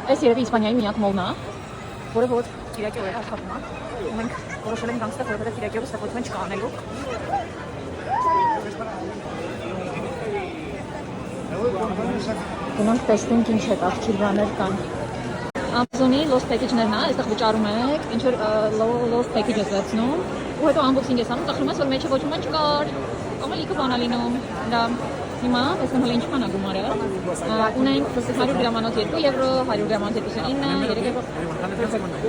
Այս երևի Իսպանիայի միակ մոլն է, որը որ Կիրակի օրերը աշխատում է։ Մենք որոշել ենք գանք ստեղ, որովհետև Կիրակի օրը ստեղծում են չկանելու։ Գնանք տեսնենք ինչ հետաքրքիր բաներ կան։ Amazon-ի Lost Package-ներն է, այստեղ վճարում եք, ինչ որ Lost Package-ը վերցնում, ու հետո unboxing ես անում, տխրում ես, որ մեջը ոչ ոք չկար, կամ էլ լիքը բան է լինում։ Դա հիմա տեսնեմ հələ ինչքան է գումարը։ Ունենք 100 գրամանոց 2 եվրո, 100 գրամանոց 29, 3 եվրո։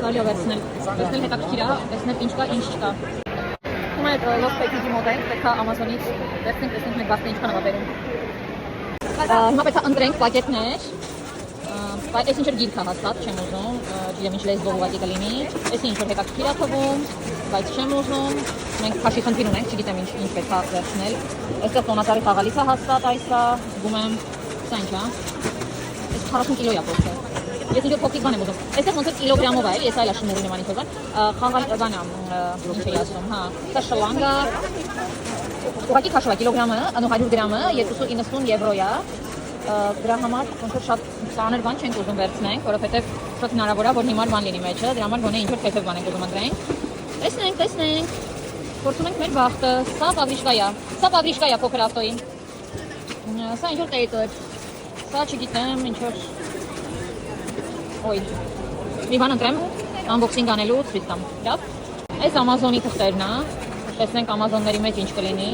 Կարելի է վերցնել, տեսնել հետաքրքիր է, տեսնել ինչ կա, ինչ չկա։ Հիմա այդ Lost Package-ի մոտ ենք, պետք է Amazon-ից վերցնենք, տեսնենք մեր բախտը ինչքան է բերում։ Հիմա պետք է ընտրենք պակետներ։ Այս ինչ որ գիրք է հաստատ, չեմ ուզում, չգիտեմ ինչ լեզվով ուղղակի կլինի, այս ինչ որ հետաքրքիր է թվում, բայց չեմ ուզում, մենք քաշի խնդիր ունենք, չգիտեմ ինչ պետք է վերցնել, այստեղ տոնածառի խաղալիք է հաստատ, այս է, զգում եմ, սա ինչ է, այս 40 կիլո է փոքր, ես ինչ որ փոքրիկ բան եմ ուզում, այստեղ ոնց որ կիլոգրամով է, ես այլ աշնորի նման ինչ որ բան, խաղալիք բան է, ինչ էի ասում, հա, սա շլանգ է, ուղղակի քաշով է կիլոգրամը, 100 գրամը 290 եվրո է, դրա համար ոնց որ շատ ծանր բան չենք ուզում վերցնենք, որովհետև շատ հնարավոր է որ հիմար բան լինի մեջը, դրա համար գոնե ինչ որ թեթև բան ենք ուզում ընտրենք։ Տեսնենք, փորձում ենք մեր բախտը, սա պագրիշկա է փոքր ավտոյին, սա ինչ որ տեյտը, սա չգիտեմ ինչ որ, ոյ, մի բան ընտրեմ, unboxing անելու ցույց տամ, լավ։ Այս Amazon-ի թղթերն է, տեսնենք Amazon-ների մեջ ինչ կլինի,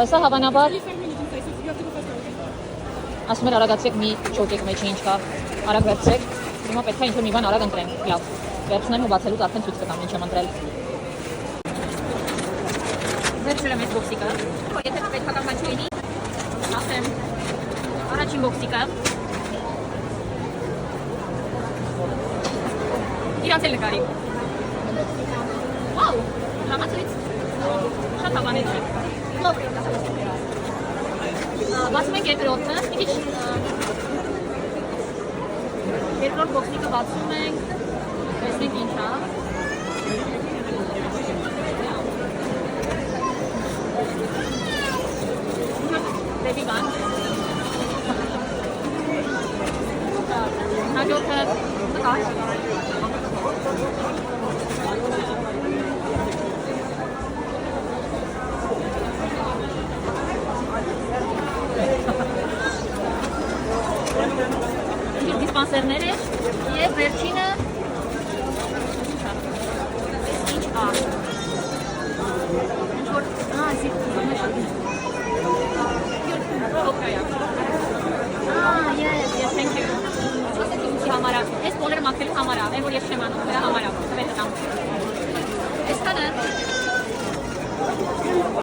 սա հավանաբար ասում էր արագացեք մի չոքեք մեջը ինչ կա, արագ վերցրեք, հիմա պետք է ինչ-որ մի բան արագ ընտրենք, լավ, վերցնեմ ու բացելուց արդեն ցույց կտամ ինչ եմ ընտրել։ Վերցրել եմ այս բոքսիկը, եթե պետքական բան չլինի, ասեմ, առաջին բոքսիկը, իրանց էլ նկարի, վաու, ժամացույց, շատ հավանել չի, լով, բացում ենք երկրորդը, մի քիչ երկրորդ բոքսիկը բացում ենք, տեսնենք ինչ է։ Դեպի բան։ Հաջորդը նկար։ Դիսպանսերներ է և վերջինը ինչ ա ինչ-որ այսի yes, thank you։ Այս բոլորը մաքրելու համար է, այն որ ես չեմ անում, դրա համար է, պետք է տամ։